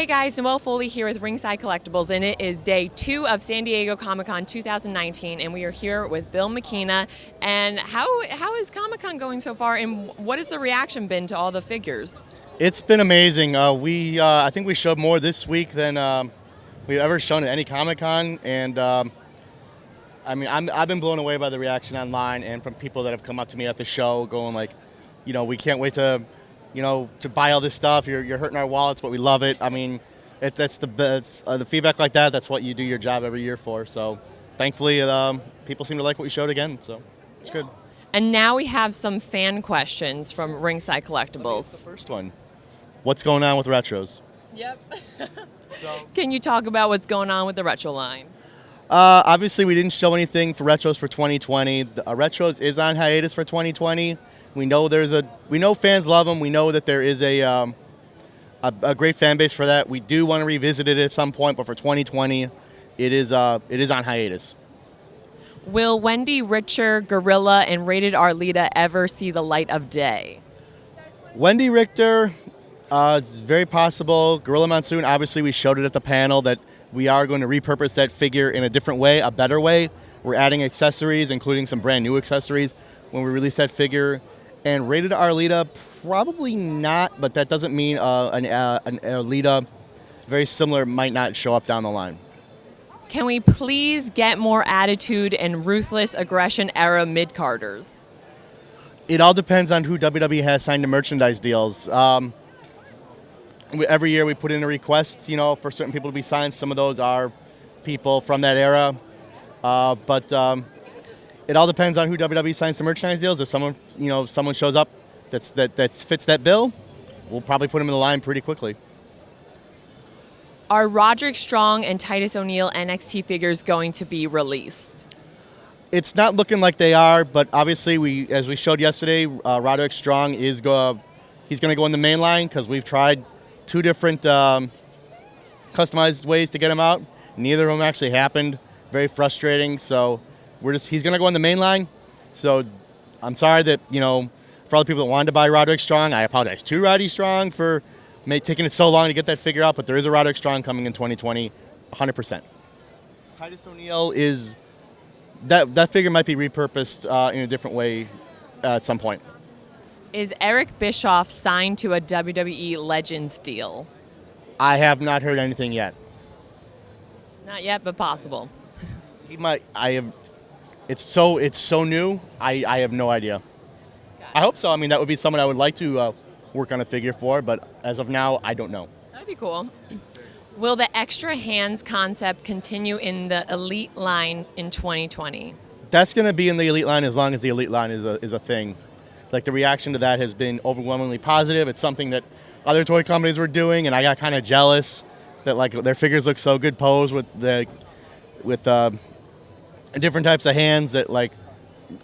Hey guys, Noelle Foley here with Ringside Collectibles, and it is day 2 of San Diego Comic-Con 2019, and we are here with Bill Miekina. And how is Comic-Con going so far, and what has the reaction been to all the figures? It's been amazing. I think we showed more this week than we've ever shown at any Comic-Con, and I've been blown away by the reaction online and from people that have come up to me at the show, going like, we can't wait to buy all this stuff. You're hurting our wallets, but we love it. I mean, that's the feedback like that. That's what you do your job every year for. So, thankfully, people seem to like what we showed again. So, it's good. And now we have some fan questions from Ringside Collectibles. The first one: what's going on with retros? Yep. Can you talk about what's going on with the retro line? Obviously, we didn't show anything for retros for 2020. Retros is on hiatus for 2020. We know fans love them. We know that there is a great fan base for that. We do want to revisit it at some point, but for 2020, it is on hiatus. Will Wendy Richter, Gorilla, and Rated R Lita ever see the light of day? Wendy Richter, it's very possible. Gorilla Monsoon, obviously, we showed it at the panel that we are going to repurpose that figure in a different way, a better way. We're adding accessories, including some brand new accessories when we release that figure. And Rated R Lita, probably not, but that doesn't mean an Lita very similar might not show up down the line. Can we please get more attitude and ruthless aggression era mid-carders? It all depends on who WWE has signed to merchandise deals. Every year we put in a request, for certain people to be signed. Some of those are people from that era, but it all depends on who WWE signs to merchandise deals. If someone shows up that fits that bill, we'll probably put them in the line pretty quickly. Are Roderick Strong and Titus O'Neil NXT figures going to be released? It's not looking like they are, but obviously as we showed yesterday, Roderick Strong he's going to go in the main line because we've tried 2 different customized ways to get him out. Neither of them actually happened. Very frustrating. So he's going to go in the main line. So I'm sorry that, for all the people that wanted to buy Roderick Strong, I apologize to Roddy Strong for taking it so long to get that figure out, but there is a Roderick Strong coming in 2020, 100%. Titus O'Neil that figure might be repurposed in a different way at some point. Is Eric Bischoff signed to a WWE Legends deal? I have not heard anything yet. Not yet, but possible. He might. It's so new. I have no idea. I hope so. I mean, that would be someone I would like to work on a figure for, but as of now, I don't know. That'd be cool. Will the extra hands concept continue in the Elite line in 2020? That's going to be in the Elite line as long as the Elite line is a thing. Like, the reaction to that has been overwhelmingly positive. It's something that other toy companies were doing, and I got kind of jealous that their figures look so good posed with different types of hands that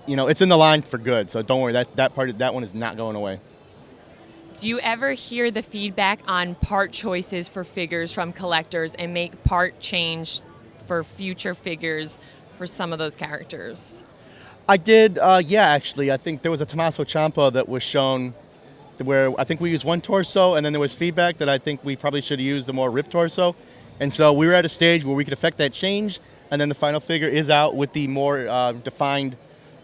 it's in the line for good. So don't worry, that one is not going away. Do you ever hear the feedback on part choices for figures from collectors and make part change for future figures for some of those characters? I did, actually. I think there was a Tommaso Ciampa that was shown where I think we used one torso, and then there was feedback that I think we probably should have used the more ripped torso. And so we were at a stage where we could affect that change, and then the final figure is out with the more defined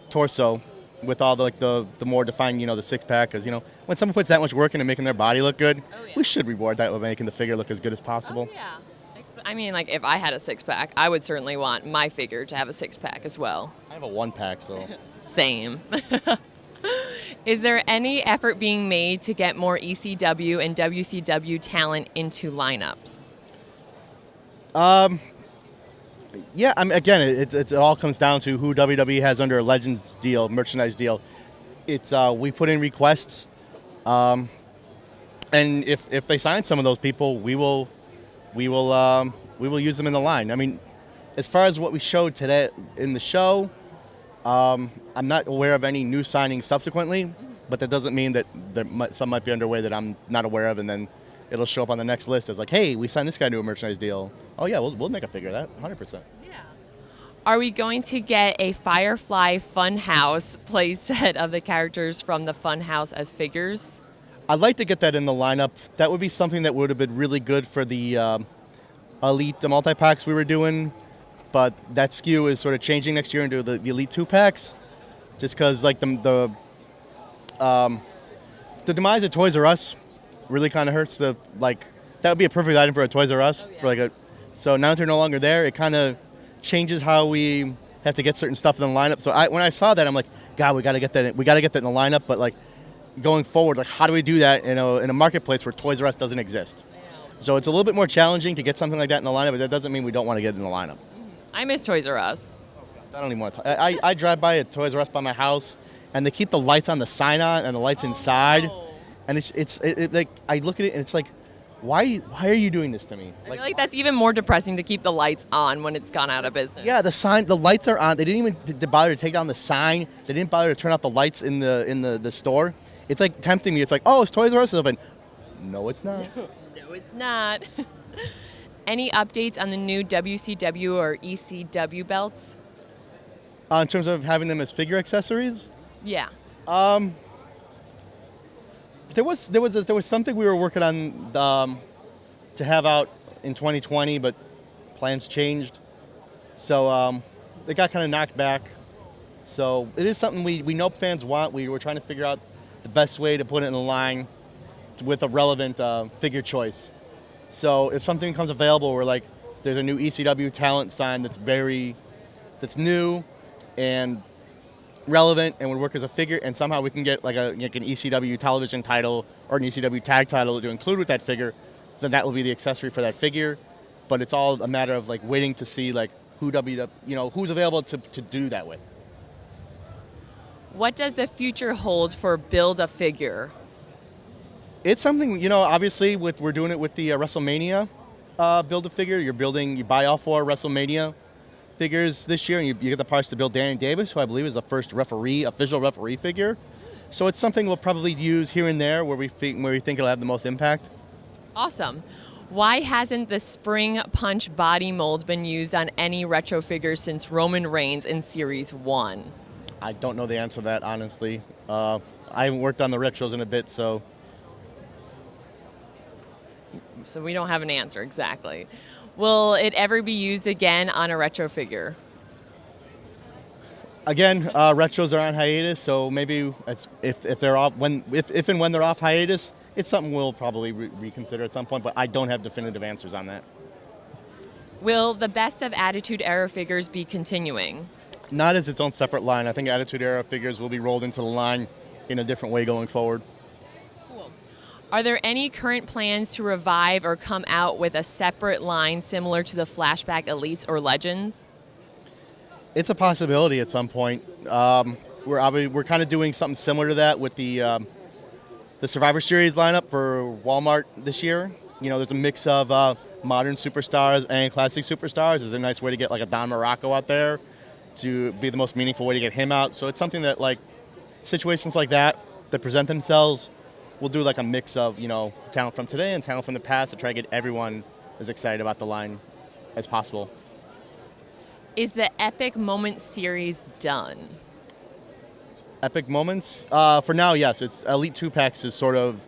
torso, with all the more defined, the six-pack. Because, when someone puts that much work into making their body look good, we should reward that with making the figure look as good as possible. Oh, yeah. I mean, if I had a six-pack, I would certainly want my figure to have a six-pack as well. I have a one-pack, so. Same. Is there any effort being made to get more ECW and WCW talent into lineups? Yeah, again, it all comes down to who WWE has under a Legends deal, merchandise deal. We put in requests, and if they sign some of those people, we will use them in the line. I mean, as far as what we showed today in the show, I'm not aware of any new signings subsequently, but that doesn't mean that some might be underway that I'm not aware of, and then it'll show up on the next list as hey, we signed this guy to a merchandise deal. Oh yeah, we'll make a figure of that, 100%. Yeah. Are we going to get a Firefly Funhouse playset of the characters from the Funhouse as figures? I'd like to get that in the lineup. That would be something that would have been really good for the Elite the multi-packs we were doing, but that SKU is sort of changing next year into the Elite 2-packs, just because like the demise of Toys R Us really kind of hurts that would be a perfect item for a Toys R Us. So now that they're no longer there, it kind of changes how we have to get certain stuff in the lineup. So when I saw that, I'm like, God, we got to get that in the lineup. But like going forward, like how do we do that in a marketplace where Toys R Us doesn't exist? So it's a little bit more challenging to get something like that in the lineup, but that doesn't mean we don't want to get it in the lineup. I miss Toys R Us. I don't even want to talk. I drive by a Toys R Us by my house, and they keep the lights on the sign on and the lights inside. No. And it's like I look at it and it's like, why are you doing this to me? I feel like that's even more depressing to keep the lights on when it's gone out of business. Yeah, the lights are on. They didn't even bother to take down the sign. They didn't bother to turn off the lights in the store. It's like tempting me. It's like, oh, it's Toys R Us open. No, it's not. No, it's not. Any updates on the new WCW or ECW belts? In terms of having them as figure accessories? Yeah. There was something we were working on to have out in 2020, but plans changed, so it got kind of knocked back. So it is something we know fans want. We were trying to figure out the best way to put it in the line with a relevant figure choice. So if something becomes available, we're like, there's a new ECW talent sign that's new and relevant and would work as a figure, and somehow we can get like an ECW television title or an ECW tag title to include with that figure, then that will be the accessory for that figure. But it's all a matter of like waiting to see like who's available to do that with. What does the future hold for Build-A-Figure? It's something, obviously we're doing it with the WrestleMania Build-A-Figure. You buy all 4 WrestleMania figures this year, and you get the parts to build Danny Davis, who I believe is the first official referee figure. So it's something we'll probably use here and there where we think it'll have the most impact. Awesome. Why hasn't the Spring Punch body mold been used on any retro figures since Roman Reigns in Series 1? I don't know the answer to that, honestly. I haven't worked on the retros in a bit, so we don't have an answer exactly. Will it ever be used again on a retro figure? Again, retros are on hiatus, so maybe if and when they're off hiatus, it's something we'll probably reconsider at some point, but I don't have definitive answers on that. Will the Best of Attitude Era figures be continuing? Not as its own separate line. I think Attitude Era figures will be rolled into the line in a different way going forward. Cool. Are there any current plans to revive or come out with a separate line similar to the Flashback Elites or Legends? It's a possibility at some point. We're kind of doing something similar to that with the Survivor Series lineup for Walmart this year. There's a mix of modern superstars and classic superstars. There's a nice way to get like a Don Morocco out there to be the most meaningful way to get him out. So it's something that like situations like that present themselves, we'll do like a mix of, talent from today and talent from the past to try to get everyone as excited about the line as possible. Is the Epic Moment series done? Epic Moments? For now, yes. It's Elite 2-packs is sort of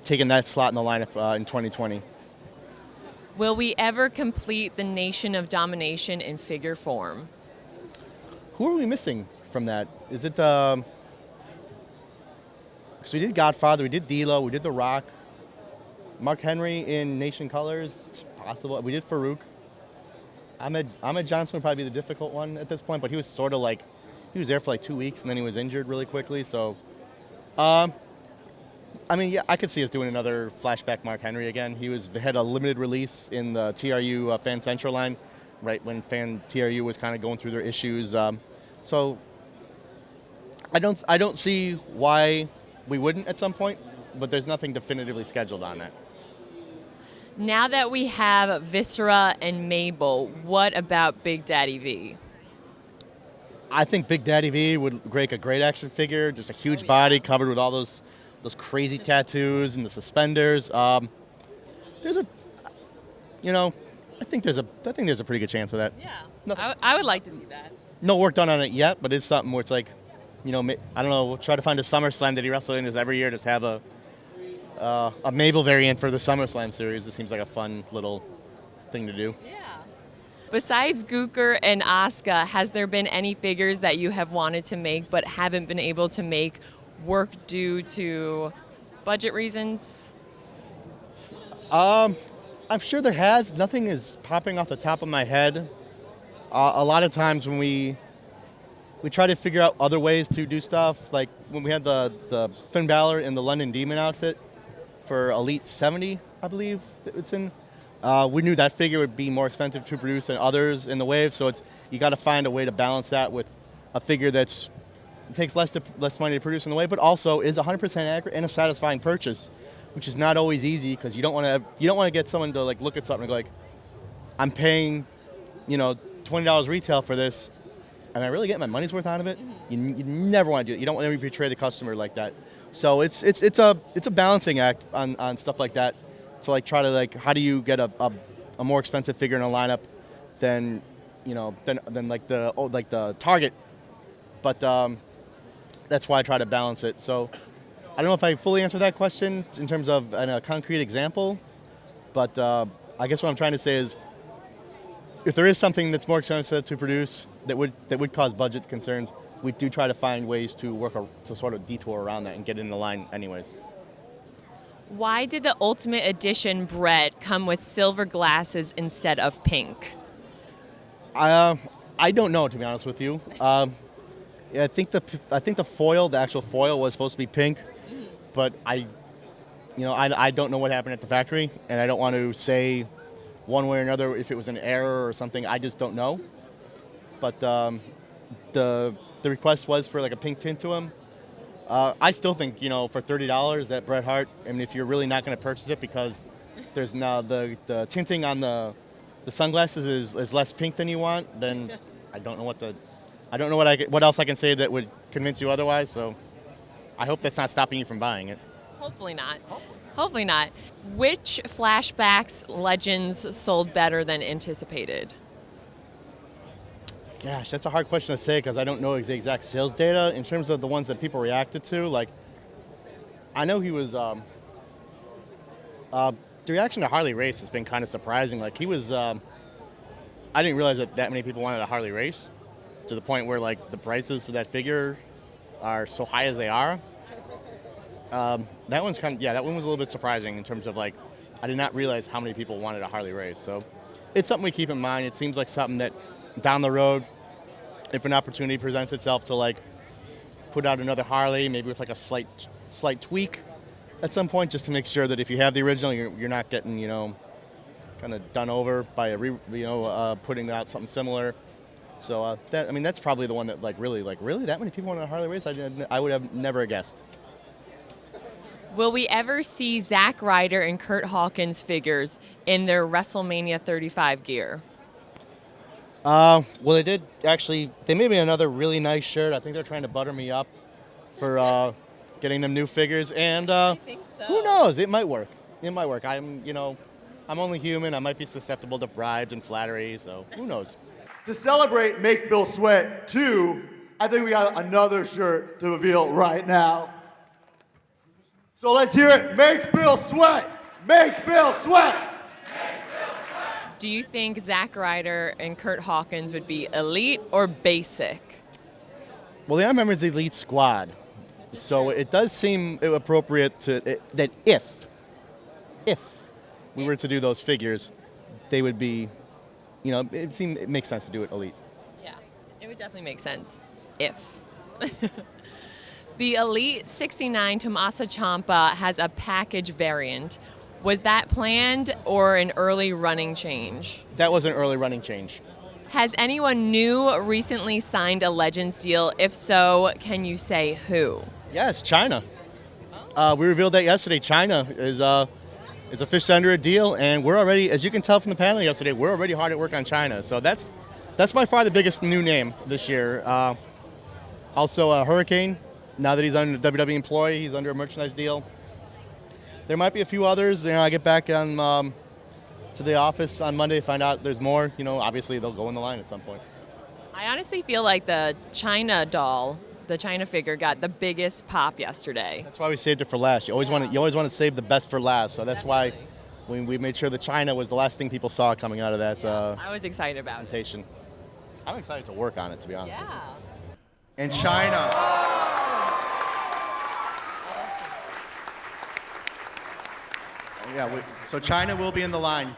taking that slot in the lineup in 2020. Will we ever complete the Nation of Domination in figure form? Who are we missing from that? Is it because we did Godfather, we did D'Lo, we did The Rock, Mark Henry in Nation Colors, it's possible. We did Farouk. Ahmed Johnson would probably be the difficult one at this point, but he was sort of like, he was there for like 2 weeks and then he was injured really quickly. So, yeah, I could see us doing another flashback Mark Henry again. He had a limited release in the TRU Fan Central line, right when TRU was kind of going through their issues. So I don't see why we wouldn't at some point, but there's nothing definitively scheduled on that. Now that we have Viscera and Mabel, what about Big Daddy V? I think Big Daddy V would make a great action figure, just a huge body covered with all those crazy tattoos and the suspenders. I think there's a pretty good chance of that. Yeah, No, I would like to see that. no work done on it yet, but it's something where it's like, I don't know, we'll try to find a SummerSlam that he wrestled in every year, just have a a Mabel variant for the SummerSlam series. It seems like a fun little thing to do. Yeah. Besides Gooker and Asuka, has there been any figures that you have wanted to make but haven't been able to make work due to budget reasons? I'm sure there has. Nothing is popping off the top of my head. A lot of times when we try to figure out other ways to do stuff, like when we had the Finn Balor in the London Demon outfit for Elite 70, I believe that it's in. We knew that figure would be more expensive to produce than others in the wave, so you got to find a way to balance that with a figure that takes less money to produce in the wave, but also is 100% accurate and a satisfying purchase, which is not always easy because you don't want to get someone to like look at something and go like, I'm paying, $20 retail for this, and I really get my money's worth out of it. You never want to do it. You don't want to betray the customer like that. So it's a balancing act on stuff like that. To like try to like, how do you get a more expensive figure in a lineup than like the Target, but that's why I try to balance it. So I don't know if I fully answered that question in terms of a concrete example, but I guess what I'm trying to say is, if there is something that's more expensive to produce that would cause budget concerns, we do try to find ways to to sort of detour around that and get in the line anyways. Why did the Ultimate Edition Brett come with silver glasses instead of pink? I don't know, to be honest with you. I think the foil, the actual foil, was supposed to be pink, but I don't know what happened at the factory, and I don't want to say one way or another if it was an error or something. I just don't know. But the request was for like a pink tint to him. I still think, for $30 that Bret Hart, I mean, if you're really not going to purchase it because there's now the tinting on the sunglasses is less pink than you want, then I don't know what else I can say that would convince you otherwise. So I hope that's not stopping you from buying it. Hopefully not. Hopefully not. Which Flashbacks Legends sold better than anticipated? Gosh, that's a hard question to say because I don't know the exact sales data in terms of the ones that people reacted to. Like, I know he was. The reaction to Harley Race has been kind of surprising. Like, he was. I didn't realize that many people wanted a Harley Race, to the point where like the prices for that figure are so high as they are. That one was a little bit surprising in terms of like, I did not realize how many people wanted a Harley Race. So, it's something we keep in mind. It seems like something that, down the road, if an opportunity presents itself to like put out another Harley, maybe with like a slight tweak at some point, just to make sure that if you have the original, you're not getting kind of done over by putting out something similar. So that's probably the one that really that many people want a Harley Race. I would have never guessed. Will we ever see Zack Ryder and Curt Hawkins figures in their WrestleMania 35 gear? Well, they did actually. They made me another really nice shirt. I think they're trying to butter me up for getting them new figures, and I think so. Who knows? It might work. I'm only human. I might be susceptible to bribes and flattery, so who knows? To celebrate Make Bill Sweat 2, I think we got another shirt to reveal right now. So let's hear it. Make Bill sweat. Make Bill sweat. Do you think Zack Ryder and Curt Hawkins would be elite or basic? Well, the Iron is the elite squad, so it does seem appropriate that if we were to do those figures, they would be, it makes sense to do it elite. Yeah, it would definitely make sense if. The Elite 69 Tommaso Ciampa has a package variant. Was that planned or an early running change? That was an early running change. Has anyone new recently signed a Legends deal? If so, can you say who? Yes, China. We revealed that yesterday. China is officially under a deal, and we're already, as you can tell from the panel yesterday, we're already hard at work on China. So that's by far the biggest new name this year. Also, Hurricane. Now that he's under a WWE employee, he's under a merchandise deal. There might be a few others. I get back to the office on Monday, find out there's more. Obviously they'll go in the line at some point. I honestly feel like the China doll the China figure got the biggest pop yesterday. That's why we saved it for last. You always want to save the best for last. So that's why we made sure the China was the last thing people saw coming out of that I was excited about presentation. I'm excited to work on it, to be honest. Yeah. And China. Yeah, so China will be in the line.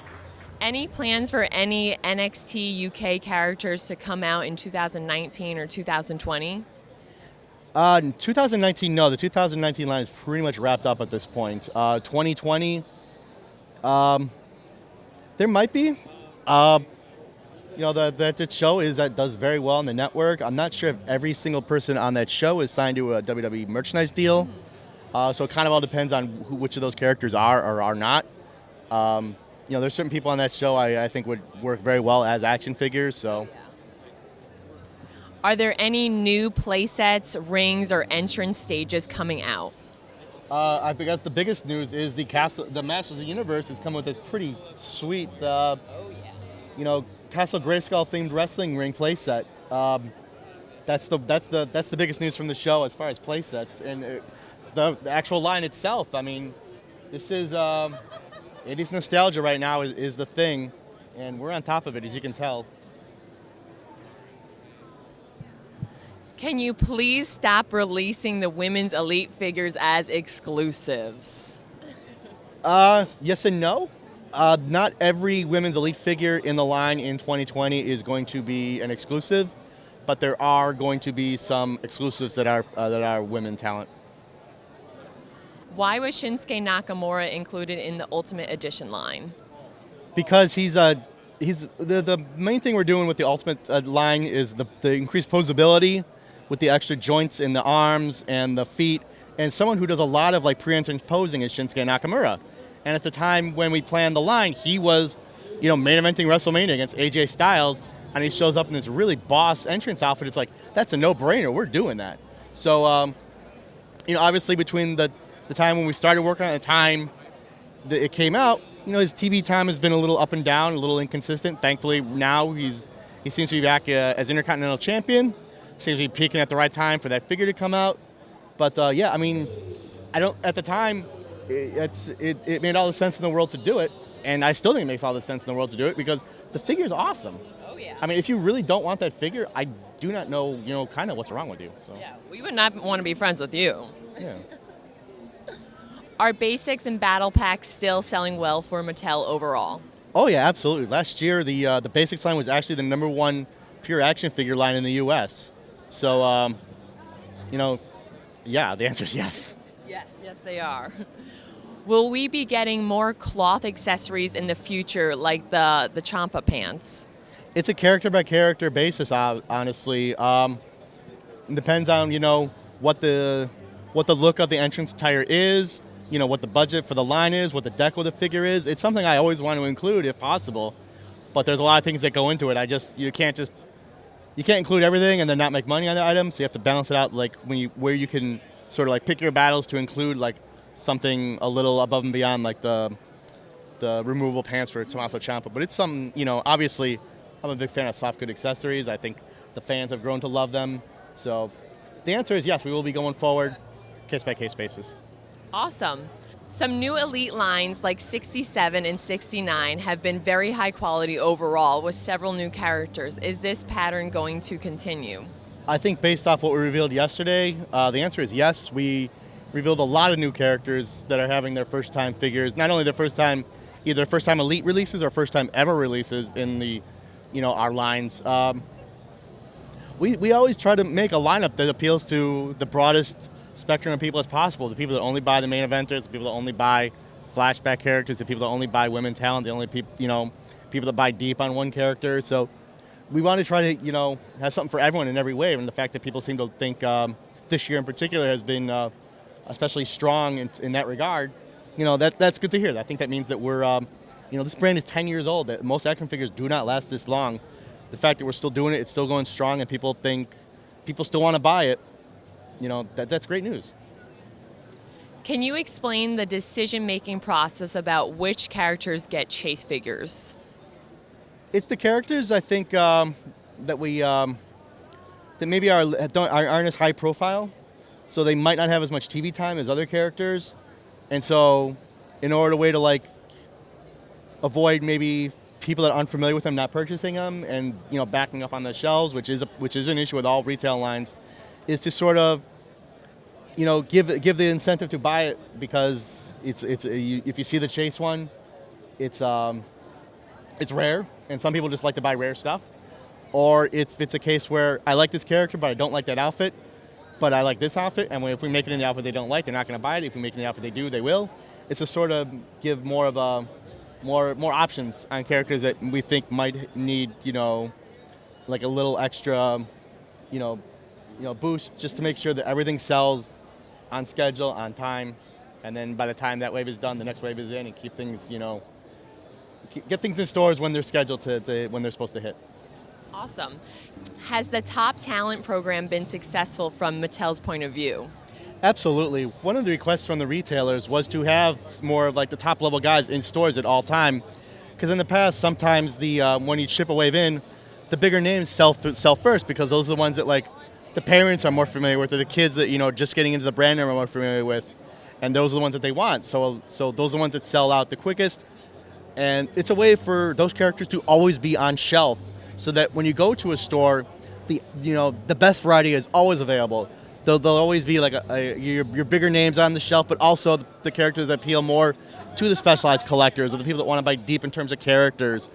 Any plans for any NXT UK characters to come out in 2019 or 2020? 2019, no. The 2019 line is pretty much wrapped up at this point. 2020, there might be. That show does very well on the network. I'm not sure if every single person on that show is signed to a WWE merchandise deal. So it kind of all depends on which of those characters are or are not. There's certain people on that show I think would work very well as action figures. So, are there any new playsets, rings, or entrance stages coming out? I guess the biggest news is the Masters of the Universe is coming with this pretty sweet, Castle Grayskull themed wrestling ring playset. That's the biggest news from the show as far as playsets, and the actual line itself. I mean, this is. 80s nostalgia right now is the thing, and we're on top of it, as you can tell. Can you please stop releasing the women's elite figures as exclusives? Yes and no. Not every women's elite figure in the line in 2020 is going to be an exclusive, but there are going to be some exclusives that are women talent. Why was Shinsuke Nakamura included in the Ultimate Edition line? Because he's the main thing we're doing with the Ultimate line is the increased posability with the extra joints in the arms and the feet, and someone who does a lot of pre-entrance posing is Shinsuke Nakamura. And at the time when we planned the line, he was, main eventing WrestleMania against AJ Styles, and he shows up in this really boss entrance outfit. It's like, that's a no-brainer. We're doing that. So, obviously between the time when we started working on it and the time that it came out, his TV time has been a little up and down, a little inconsistent. Thankfully, now he seems to be back as Intercontinental Champion. Seems to be peaking at the right time for that figure to come out. But at the time, it made all the sense in the world to do it, and I still think it makes all the sense in the world to do it because the figure is awesome. Oh yeah. I mean, if you really don't want that figure, I do not know, kind of what's wrong with you. So. Yeah, we would not want to be friends with you. Yeah. Are basics and battle packs still selling well for Mattel overall? Oh yeah, absolutely. Last year, the basics line was actually the #1 pure action figure line in the U.S. So, yeah, the answer is yes. Yes, they are. Will we be getting more cloth accessories in the future, like the Ciampa pants? It's a character-by-character basis, honestly. It depends on, what the look of the entrance attire is, what the budget for the line is, what the deco of the figure is. It's something I always want to include if possible, but there's a lot of things that go into it. You can't include everything and then not make money on the items. So you have to balance it out, where you can sort of pick your battles to include something a little above and beyond the removable pants for Tommaso Ciampa. But it's something, obviously I'm a big fan of soft good accessories. I think the fans have grown to love them. So the answer is yes, we will be going forward, case by case basis. Awesome. Some new elite lines like 67 and 69 have been very high quality overall with several new characters. Is this pattern going to continue? I think based off what we revealed yesterday, the answer is yes. We revealed a lot of new characters that are having their first time figures, not only either first time elite releases or first time ever releases in the, our lines. We always try to make a lineup that appeals to the broadest spectrum of people as possible. The people that only buy the main eventers, the people that only buy flashback characters, the people that only buy women talent, the only people that buy deep on one character. So we want to try to have something for everyone in every way. And the fact that people seem to think this year in particular has been especially strong in that regard, that's good to hear. I think that means that we're this brand is 10 years old. That most action figures do not last this long. The fact that we're still doing it, it's still going strong, and people still want to buy it. That's great news. Can you explain the decision-making process about which characters get chase figures? It's the characters, I think, that that maybe aren't as high profile, so they might not have as much TV time as other characters, and so in order way to like avoid maybe people that are unfamiliar with them not purchasing them and backing up on the shelves, which is an issue with all retail lines, is to sort of give the incentive to buy it, because if you see the Chase one, it's rare, and some people just like to buy rare stuff. Or it's a case where I like this character, but I don't like that outfit, but I like this outfit, and if we make it in the outfit they don't like, they're not going to buy it. If we make it in the outfit they do, they will. It's to sort of give more of a more options on characters that we think might need like a little extra boost, just to make sure that everything sells on schedule, on time, and then by the time that wave is done, the next wave is in, and keep things get things in stores when they're scheduled to when they're supposed to hit. Awesome. Has the Top Talent program been successful from Mattel's point of view? Absolutely. One of the requests from the retailers was to have more of like the top level guys in stores at all time, because in the past sometimes when you ship a wave in, the bigger names sell first, because those are the ones that like the parents are more familiar with, or the kids that just getting into the brand name are more familiar with, and those are the ones that they want. So those are the ones that sell out the quickest, and it's a way for those characters to always be on shelf, so that when you go to a store, the best variety is always available. There'll always be like your bigger names on the shelf, but also the characters that appeal more to the specialized collectors, or the people that want to buy deep in terms of characters.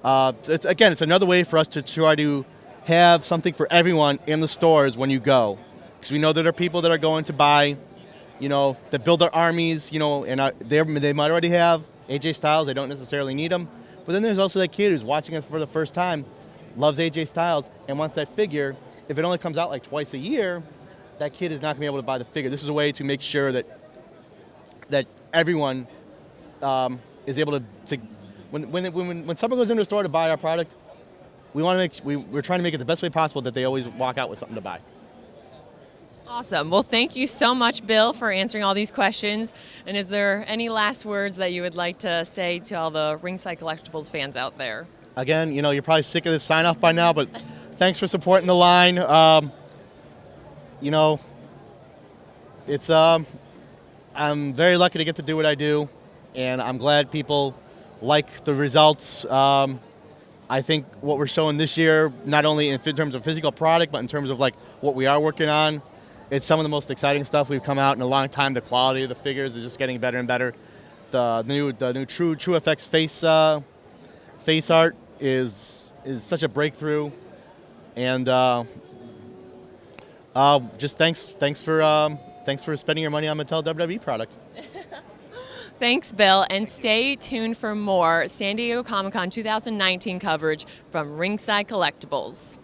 It's another way for us to try to have something for everyone in the stores when you go, because we know that there are people that are going to buy, that build their armies, and they might already have AJ Styles. They don't necessarily need them, but then there's also that kid who's watching it for the first time, loves AJ Styles, and wants that figure. If it only comes out like twice a year, that kid is not going to be able to buy the figure. This is a way to make sure that everyone is able to when someone goes into a store to buy our product, we're trying to make it the best way possible that they always walk out with something to buy. Awesome. Well, thank you so much, Bill, for answering all these questions. And is there any last words that you would like to say to all the Ringside Collectibles fans out there? Again, you're probably sick of this sign-off by now, but thanks for supporting the line. I'm very lucky to get to do what I do, and I'm glad people like the results. I think what we're showing this year, not only in terms of physical product, but in terms of like what we are working on, it's some of the most exciting stuff we've come out in a long time. The quality of the figures is just getting better and better. The new True FX face art is such a breakthrough, and just thanks for spending your money on Mattel WWE product. Thanks, Bill, and stay tuned for more San Diego Comic-Con 2019 coverage from Ringside Collectibles.